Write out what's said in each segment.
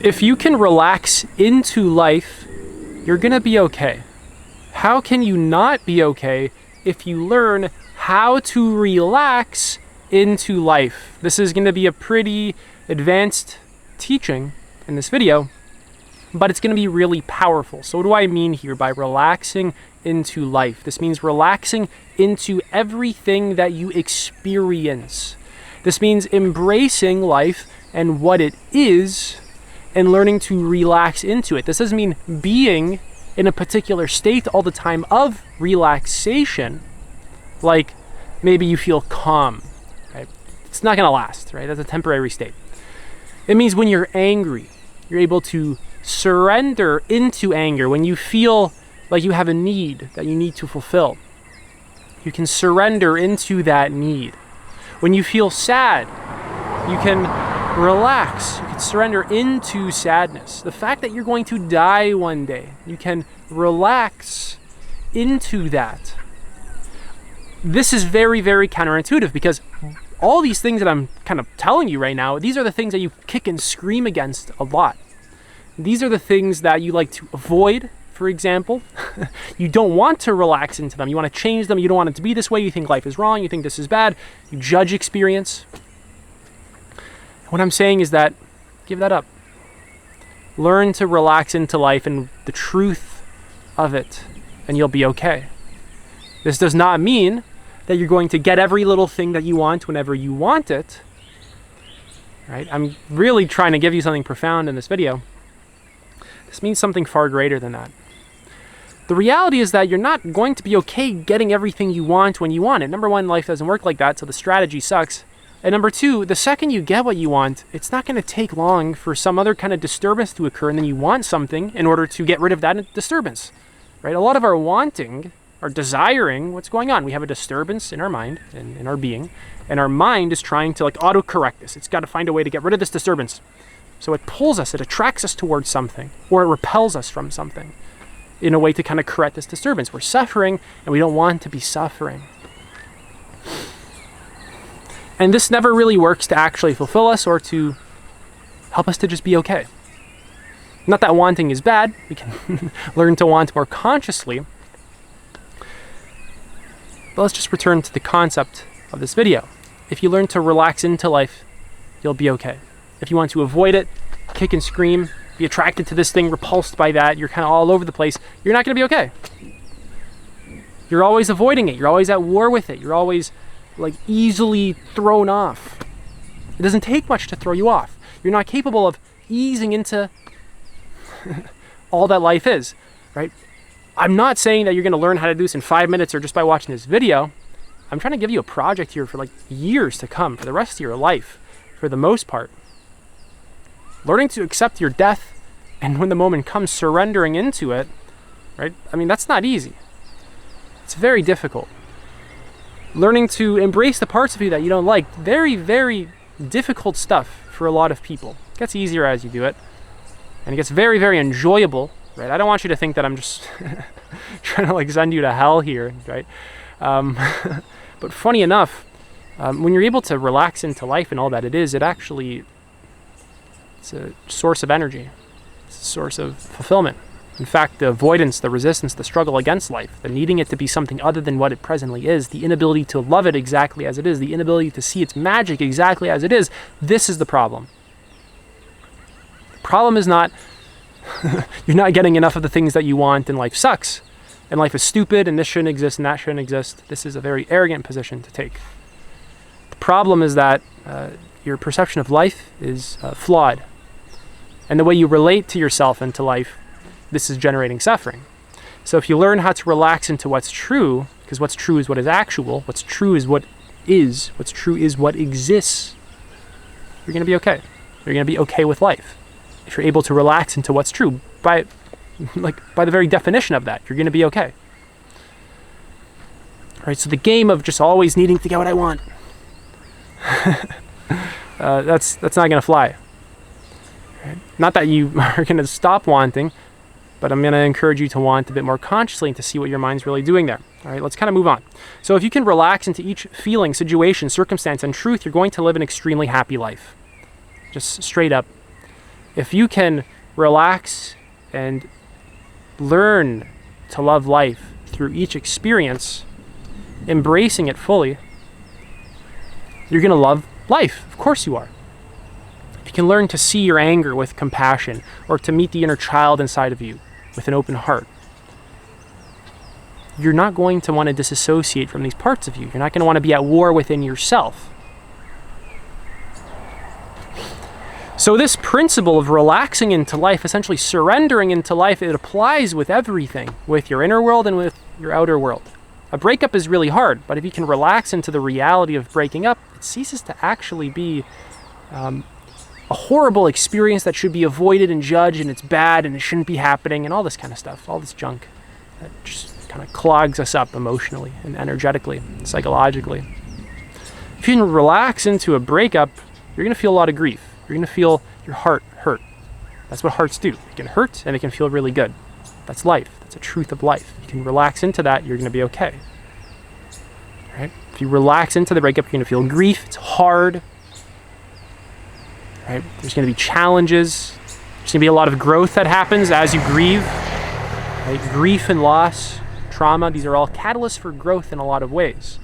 If you can relax into life, you're gonna be okay. How can you not be okay if you learn how to relax into life? This is gonna be a pretty advanced teaching in this video, but it's gonna be really powerful. So what do I mean here by relaxing into life? This means relaxing into everything that you experience. This means embracing life and what it is and learning to relax into it. This doesn't mean being in a particular state all the time of relaxation, like maybe you feel calm, right? It's not gonna last, right? That's a temporary state. It means when you're angry, you're able to surrender into anger. When you feel like you have a need that you need to fulfill, you can surrender into that need. When you feel sad, you can relax. You can surrender into sadness. The fact that you're going to die one day, you can relax into that. This is very, very counterintuitive because all these things that I'm kind of telling you right now, these are the things that you kick and scream against a lot. These are the things that you like to avoid, for example. You don't want to relax into them. You want to change them. You don't want it to be this way. You think life is wrong. You think this is bad. You judge experience. What I'm saying is that give that up. Learn to relax into life and the truth of it, and you'll be okay. This does not mean that you're going to get every little thing that you want whenever you want it. Right? I'm really trying to give you something profound in this video. This means something far greater than that. The reality is that you're not going to be okay getting everything you want when you want it. Number one, life doesn't work like that, so the strategy sucks. And number two, the second you get what you want, it's not going to take long for some other kind of disturbance to occur, and then you want something in order to get rid of that disturbance, right? A lot of our wanting, our desiring, what's going on? We have a disturbance in our mind, in our being, and our mind is trying to auto-correct this. It's got to find a way to get rid of this disturbance. So it pulls us, it attracts us towards something, or it repels us from something in a way to kind of correct this disturbance. We're suffering, and we don't want to be suffering. And this never really works to actually fulfill us or to help us to just be okay. Not that wanting is bad. We can learn to want more consciously. But let's just return to the concept of this video. If you learn to relax into life, you'll be okay. If you want to avoid it, kick and scream, be attracted to this thing, repulsed by that, you're kind of all over the place, you're not going to be okay. You're always avoiding it. You're always at war with it. You're always easily thrown off. It doesn't take much to throw you off. You're not capable of easing into all that life is, right? I'm not saying that you're going to learn how to do this in 5 minutes or just by watching this video. I'm trying to give you a project here for years to come, for the rest of your life, for the most part. Learning to accept your death, and when the moment comes, surrendering into it, right? I mean, that's not easy. It's very difficult. Learning to embrace the parts of you that you don't like, very, very difficult stuff for a lot of people. It gets easier as you do it, and it gets very, very enjoyable, right? I don't want you to think that I'm just trying to send you to hell here, right? But funny enough, when you're able to relax into life and all that it is, it's a source of energy. It's a source of fulfillment. In fact, the avoidance, the resistance, the struggle against life, the needing it to be something other than what it presently is, the inability to love it exactly as it is, the inability to see its magic exactly as it is, this is the problem. The problem is not you're not getting enough of the things that you want and life sucks, and life is stupid, and this shouldn't exist, and that shouldn't exist. This is a very arrogant position to take. The problem is that your perception of life is flawed, and the way you relate to yourself and to life, this is generating suffering. So if you learn how to relax into what's true, because what's true is what is actual, what's true is what is, what's true is what exists, you're going to be okay. You're going to be okay with life. If you're able to relax into what's true, by the very definition of that, you're going to be okay. All right, so the game of just always needing to get what I want, that's not going to fly. Right? Not that you are going to stop wanting, but I'm going to encourage you to want a bit more consciously and to see what your mind's really doing there. All right, let's kind of move on. So if you can relax into each feeling, situation, circumstance, and truth, you're going to live an extremely happy life. Just straight up. If you can relax and learn to love life through each experience, embracing it fully, you're going to love life. Of course you are. If you can learn to see your anger with compassion, or to meet the inner child inside of you with an open heart, you're not going to want to disassociate from these parts of you. You're not going to want to be at war within yourself. So this principle of relaxing into life, essentially surrendering into life, it applies with everything, with your inner world and with your outer world. A breakup is really hard, but if you can relax into the reality of breaking up, it ceases to actually be a horrible experience that should be avoided and judged, and it's bad and it shouldn't be happening, and all this kind of stuff, all this junk that just kind of clogs us up emotionally and energetically and psychologically. If you can relax into a breakup, you're going to feel a lot of grief. You're going to feel your heart hurt. That's what hearts do. It can hurt and it can feel really good. That's life. That's a truth of life. You can relax into that, you're going to be okay. Right? If you relax into the breakup, you're going to feel grief. It's hard. Right? There's going to be challenges. There's going to be a lot of growth that happens as you grieve. Right? Grief and loss, trauma, these are all catalysts for growth in a lot of ways.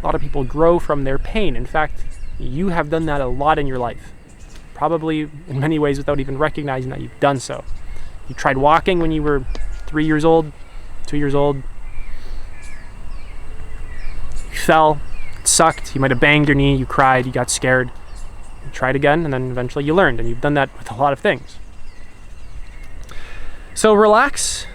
A lot of people grow from their pain. In fact, you have done that a lot in your life. Probably in many ways without even recognizing that you've done so. You tried walking when you were 3 years old, 2 years old. You fell, it sucked, you might have banged your knee, you cried, you got scared. You tried again, and then eventually you learned, and you've done that with a lot of things. So relax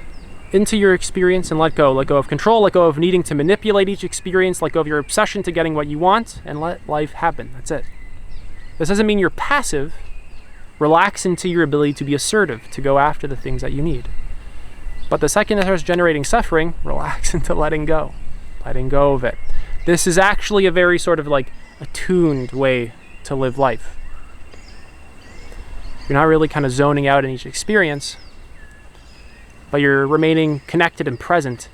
into your experience and let go. Let go of control, let go of needing to manipulate each experience, let go of your obsession to getting what you want, and let life happen. That's it. This doesn't mean you're passive. Relax into your ability to be assertive, to go after the things that you need. But the second it starts generating suffering, relax into letting go of it. This is actually a very sort of like attuned way to live life. You're not really kind of zoning out in each experience, but you're remaining connected and present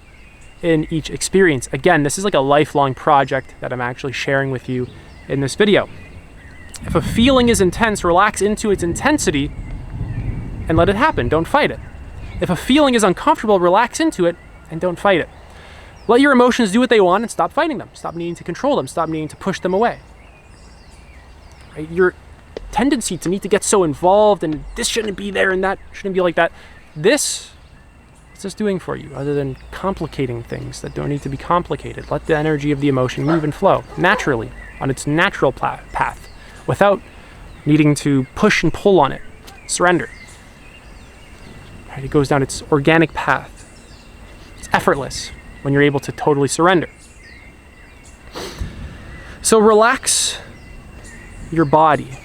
in each experience. Again, this is like a lifelong project that I'm actually sharing with you in this video. If a feeling is intense, relax into its intensity and let it happen. Don't fight it. If a feeling is uncomfortable, relax into it and don't fight it. Let your emotions do what they want and stop fighting them. Stop needing to control them. Stop needing to push them away. Right? Your tendency to need to get so involved and this shouldn't be there and that shouldn't be like that. What's this doing for you other than complicating things that don't need to be complicated? Let the energy of the emotion move and flow naturally on its natural path without needing to push and pull on it. Surrender. Right? It goes down its organic path. It's effortless when you're able to totally surrender. So relax your body.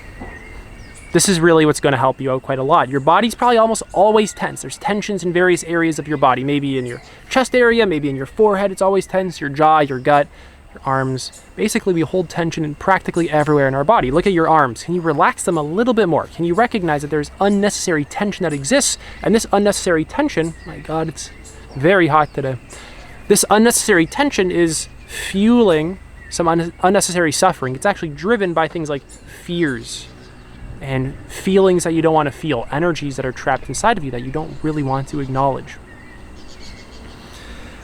This is really what's going to help you out quite a lot. Your body's probably almost always tense. There's tensions in various areas of your body. Maybe in your chest area, maybe in your forehead, it's always tense. Your jaw, your gut, your arms. Basically, we hold tension in practically everywhere in our body. Look at your arms. Can you relax them a little bit more? Can you recognize that there's unnecessary tension that exists? And this unnecessary tension, my God, it's very hot today. This unnecessary tension is fueling some unnecessary suffering. It's actually driven by things like fears and feelings that you don't want to feel, energies that are trapped inside of you that you don't really want to acknowledge.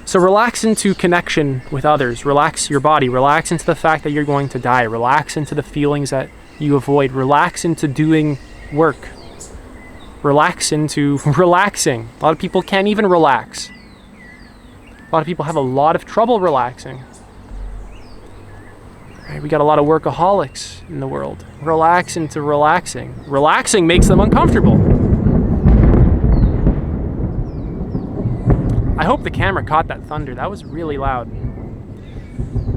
So relax into connection with others. Relax your body. Relax into the fact that you're going to die. Relax into the feelings that you avoid. Relax into doing work. Relax into relaxing. A lot of people can't even relax. A lot of people have a lot of trouble relaxing. Right? We got a lot of workaholics in the world. Relax into relaxing. Relaxing makes them uncomfortable. I hope the camera caught that thunder. That was really loud.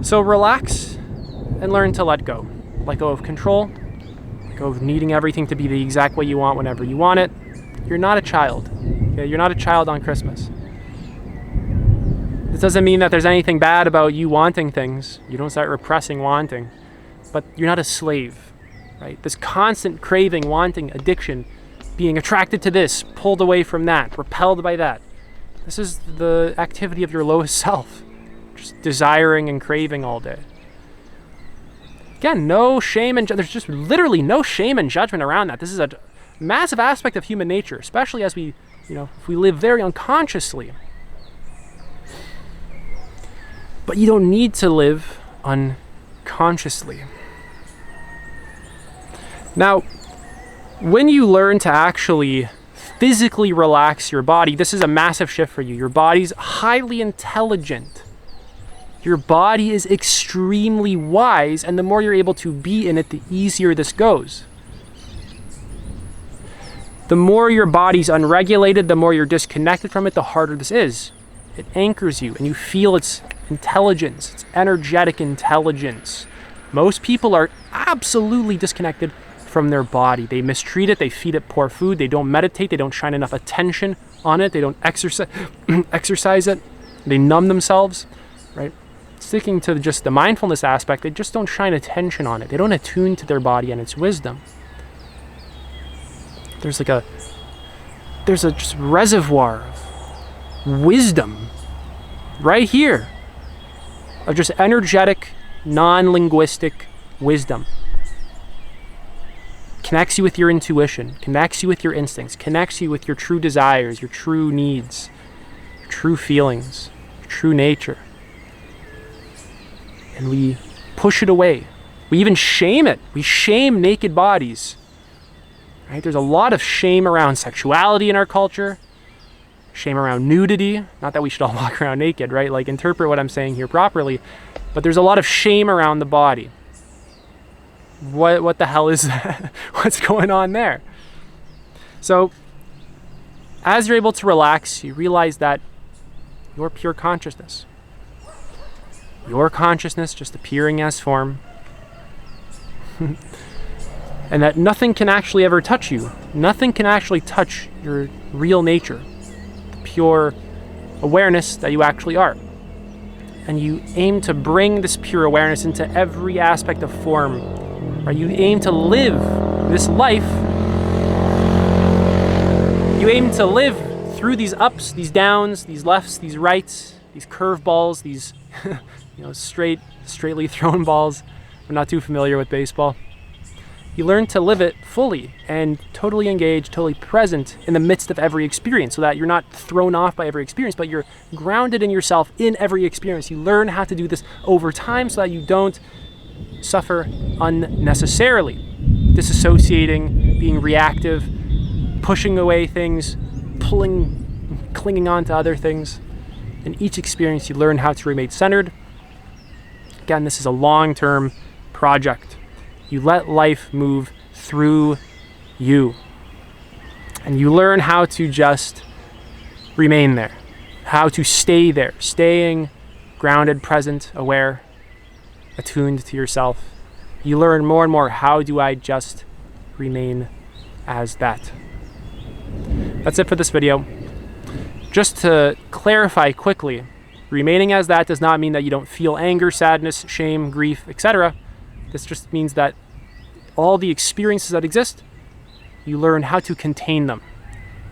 So relax and learn to let go. Let go of control. Let go of needing everything to be the exact way you want whenever you want it. You're not a child. Okay? You're not a child on Christmas. This doesn't mean that there's anything bad about you wanting things. You don't start repressing wanting. But you're not a slave, right? This constant craving, wanting, addiction, being attracted to this, pulled away from that, repelled by that. This is the activity of your lowest self. Just desiring and craving all day. Again, no shame and there's just literally no shame and judgment around that. This is a massive aspect of human nature, especially as we, if we live very unconsciously. But you don't need to live unconsciously. Now, when you learn to actually physically relax your body, this is a massive shift for you. Your body's highly intelligent. Your body is extremely wise, and the more you're able to be in it, the easier this goes. The more your body's unregulated, the more you're disconnected from it, the harder this is. It anchors you, and you feel its intelligence, its energetic intelligence. Most people are absolutely disconnected from their body. They mistreat it, they feed it poor food, they don't meditate, they don't shine enough attention on it, they don't exercise it, they numb themselves, right? Sticking to just the mindfulness aspect, they just don't shine attention on it. They don't attune to their body and its wisdom. There's a just reservoir of wisdom right here, of just energetic, non-linguistic wisdom. Connects you with your intuition, connects you with your instincts, connects you with your true desires, your true needs, your true feelings, your true nature. And we push it away. We even shame it. We shame naked bodies. Right? There's a lot of shame around sexuality in our culture, shame around nudity. Not that we should all walk around naked, right? Like, interpret what I'm saying here properly. But there's a lot of shame around the body. What the hell is that? What's going on there? So, as you're able to relax, you realize that you're pure consciousness. Your consciousness just appearing as form. And that nothing can actually ever touch you. Nothing can actually touch your real nature, the pure awareness that you actually are. And you aim to bring this pure awareness into every aspect of form. Right? You aim to live this life. You aim to live through these ups, these downs, these lefts, these rights, these curveballs, these straightly thrown balls. I'm not too familiar with baseball. You learn to live it fully and totally engaged, totally present in the midst of every experience, so that you're not thrown off by every experience, but you're grounded in yourself in every experience. You learn how to do this over time so that you don't suffer unnecessarily, disassociating, being reactive, pushing away things, clinging on to other things. In each experience, you learn how to remain centered. Again, this is a long-term project. You let life move through you. And you learn how to just remain there, how to stay there, staying grounded, present, aware, attuned to yourself. You learn more and more, how do I just remain as that? That's it for this video. Just to clarify quickly, remaining as that does not mean that you don't feel anger, sadness, shame, grief, etc. This just means that all the experiences that exist, you learn how to contain them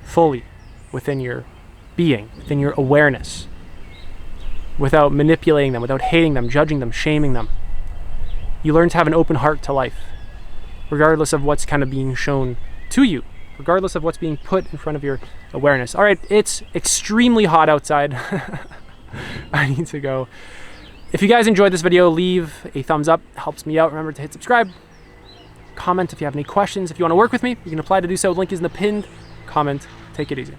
fully within your being, within your awareness, without manipulating them, without hating them, judging them, shaming them. You learn to have an open heart to life, regardless of what's kind of being shown to you, regardless of what's being put in front of your awareness. All right, it's extremely hot outside. I need to go. If you guys enjoyed this video, leave a thumbs up. It helps me out. Remember to hit subscribe. Comment if you have any questions. If you want to work with me, you can apply to do so. Link is in the pinned comment. Take it easy.